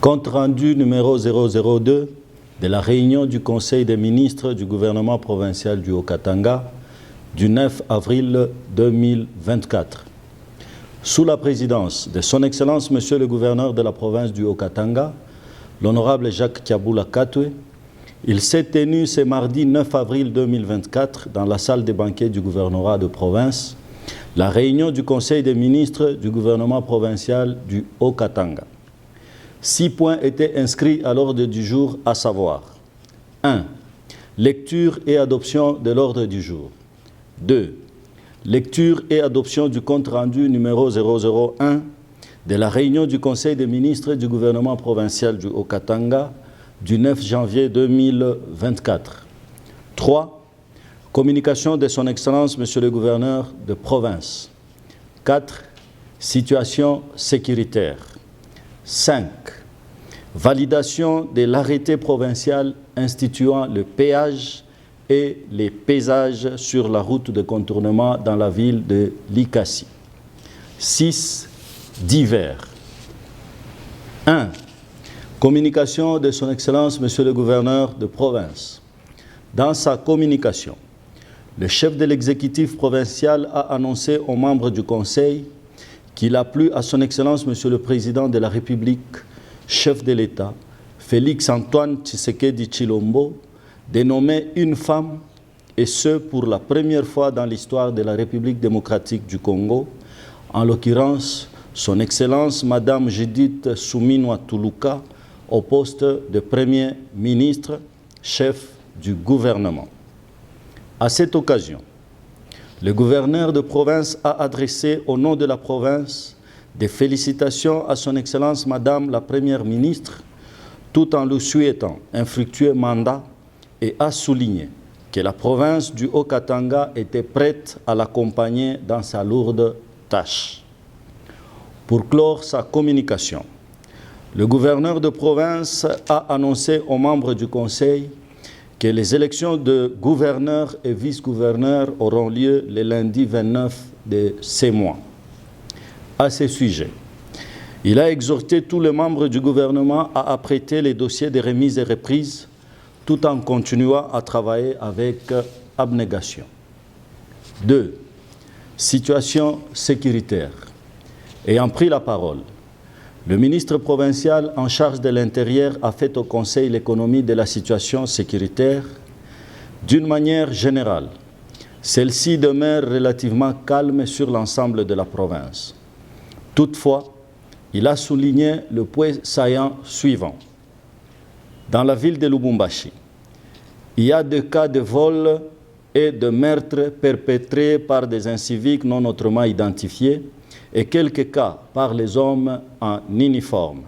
Compte rendu numéro 002 de la réunion du Conseil des ministres du gouvernement provincial du Haut-Katanga du 9 avril 2024. Sous la présidence de Son Excellence Monsieur le gouverneur de la province du Haut-Katanga, l'honorable Jacques Tiaboula Katwe, il s'est tenu ce mardi 9 avril 2024 dans la salle des banquets du gouvernorat de province la réunion du Conseil des ministres du gouvernement provincial du Haut-Katanga. 6 points étaient inscrits à l'ordre du jour, à savoir 1. Lecture et adoption de l'ordre du jour. 2. Lecture et adoption du compte-rendu numéro 001 de la réunion du Conseil des ministres du gouvernement provincial du Haut-Katanga du 9 janvier 2024. 3. Communication de Son Excellence Monsieur le gouverneur de province. 4. Situation sécuritaire. 5. Validation de l'arrêté provincial instituant le péage et les péages sur la route de contournement dans la ville de Likasi. 6. Divers. 1. Communication de Son Excellence Monsieur le gouverneur de province. Dans sa communication, le chef de l'exécutif provincial a annoncé aux membres du Conseil qu'il a plu à Son Excellence Monsieur le Président de la République, chef de l'État, Félix-Antoine Tshisekedi Tshilombo, de nommer une femme, et ce pour la première fois dans l'histoire de la République démocratique du Congo, en l'occurrence Son Excellence Madame Judith Suminwa Tuluka, au poste de Premier ministre, chef du gouvernement. À cette occasion, le gouverneur de province a adressé au nom de la province des félicitations à Son Excellence Madame la Première ministre, tout en lui souhaitant un fructueux mandat, et a souligné que la province du Haut-Katanga était prête à l'accompagner dans sa lourde tâche. Pour clore sa communication, le gouverneur de province a annoncé aux membres du Conseil que les élections de gouverneurs et vice-gouverneurs auront lieu le lundi 29 de ce mois. À ce sujet, il a exhorté tous les membres du gouvernement à apprêter les dossiers de remise et reprise tout en continuant à travailler avec abnégation. 2. Situation sécuritaire. Ayant pris la parole, le ministre provincial en charge de l'Intérieur a fait au Conseil l'économie de la situation sécuritaire. D'une manière générale, celle-ci demeure relativement calme sur l'ensemble de la province. Toutefois, il a souligné le point saillant suivant. Dans la ville de Lubumbashi, il y a 2 cas de vol et de meurtres perpétrés par des inciviques non autrement identifiés et quelques cas par les hommes en uniforme.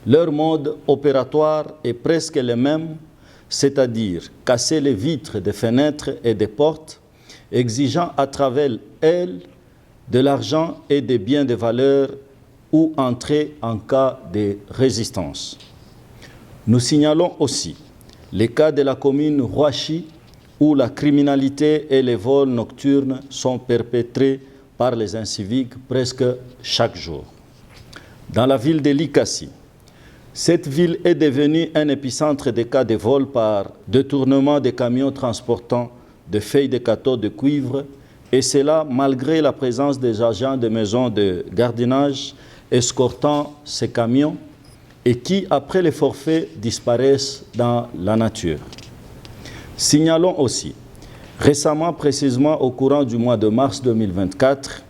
Leur mode opératoire est presque le même, c'est-à-dire casser les vitres des fenêtres et des portes, exigeant à travers elles de l'argent et des biens de valeur ou entrer en cas de résistance. Nous signalons aussi les cas de la commune Rouachi où la criminalité et les vols nocturnes sont perpétrés par les inciviques presque chaque jour. Dans la ville de Likasi, cette ville est devenue un épicentre des cas de vol par détournement des camions transportant des feuilles de cathode de cuivre, et cela malgré la présence des agents de maisons de gardiennage escortant ces camions et qui, après les forfaits, disparaissent dans la nature. Signalons aussi récemment, précisément au courant du mois de mars 2024,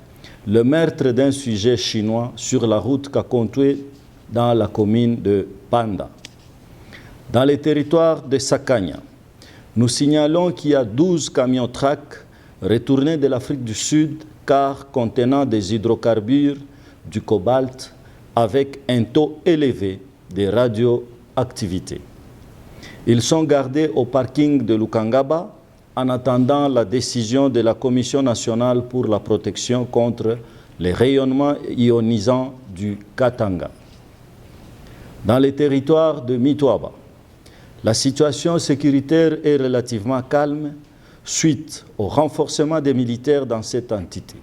le meurtre d'un sujet chinois sur la route Kakondwe dans la commune de Panda. Dans les territoires de Sakanya, nous signalons qu'il y a 12 camions-trac retournés de l'Afrique du Sud car contenant des hydrocarbures, du cobalt, avec un taux élevé de radioactivité. Ils sont gardés au parking de Lukangaba en attendant la décision de la Commission nationale pour la protection contre les rayonnements ionisants du Katanga. Dans les territoires de Mitwaba, la situation sécuritaire est relativement calme suite au renforcement des militaires dans cette entité.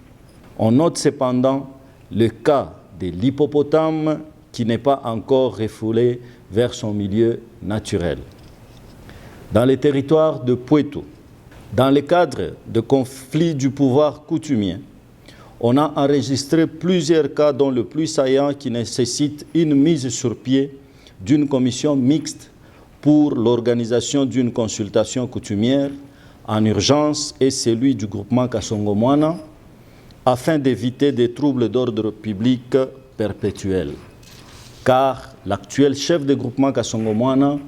On note cependant le cas de l'hippopotame qui n'est pas encore refoulé vers son milieu naturel. Dans les territoires de Pweto, dans le cadre de conflits du pouvoir coutumier, on a enregistré plusieurs cas dont le plus saillant qui nécessite une mise sur pied d'une commission mixte pour l'organisation d'une consultation coutumière en urgence et celui du groupement Kasongo-Moana afin d'éviter des troubles d'ordre public perpétuels. Car l'actuel chef de groupement Kasongo-Moana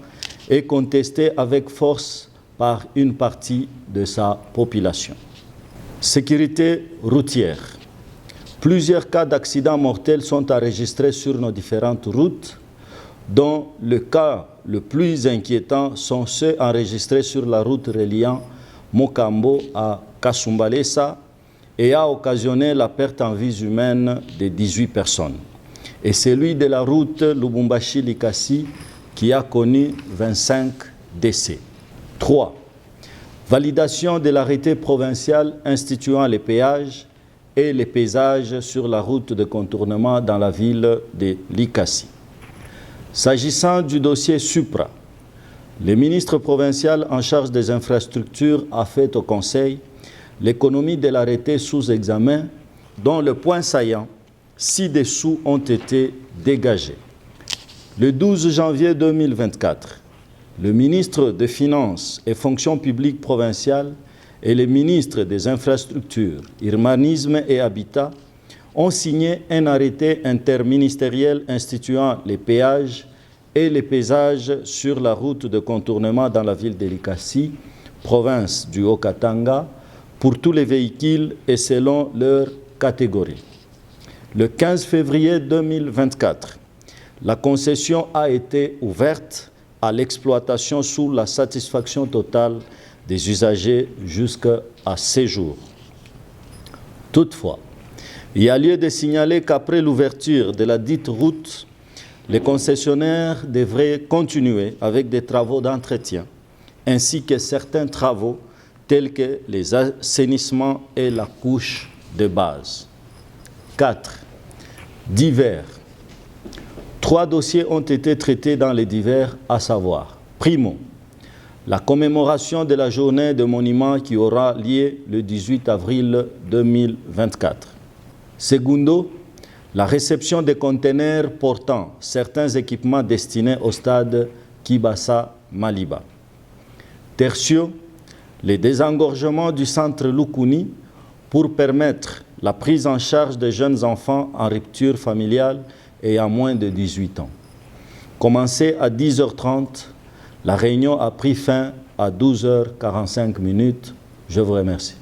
est contesté avec force par une partie de sa population. Sécurité routière. Plusieurs cas d'accidents mortels sont enregistrés sur nos différentes routes, dont le cas le plus inquiétant sont ceux enregistrés sur la route reliant Mokambo à Kasumbalesa et a occasionné la perte en vies humaines de 18 personnes. Et celui de la route Lubumbashi-Likasi qui a connu 25 décès. 3. Validation de l'arrêté provincial instituant les péages et les paysages sur la route de contournement dans la ville de Likasi. S'agissant du dossier Supra, le ministre provincial en charge des infrastructures a fait au Conseil l'économie de l'arrêté sous examen dont le point saillant, ci-dessous ont été dégagés. Le 12 janvier 2024, le ministre des Finances et Fonctions publiques provinciales et le ministre des Infrastructures, Urbanisme et Habitat ont signé un arrêté interministériel instituant les péages et les paysages sur la route de contournement dans la ville de Likasi, province du Haut-Katanga, pour tous les véhicules et selon leur catégorie. Le 15 février 2024, la concession a été ouverte à l'exploitation sous la satisfaction totale des usagers jusqu'à ce jour. Toutefois, il y a lieu de signaler qu'après l'ouverture de la dite route, les concessionnaires devraient continuer avec des travaux d'entretien, ainsi que certains travaux tels que les assainissements et la couche de base. 4. Divers. 3 dossiers ont été traités dans les divers, à savoir, primo, la commémoration de la journée de monument qui aura lieu le 18 avril 2024. Secondo, la réception des conteneurs portant certains équipements destinés au stade Kibasa-Maliba. Tertio, le désengorgement du centre Lukuni pour permettre la prise en charge des jeunes enfants en rupture familiale et à moins de 18 ans. Commencé à 10h30, la réunion a pris fin à 12h45. Je vous remercie.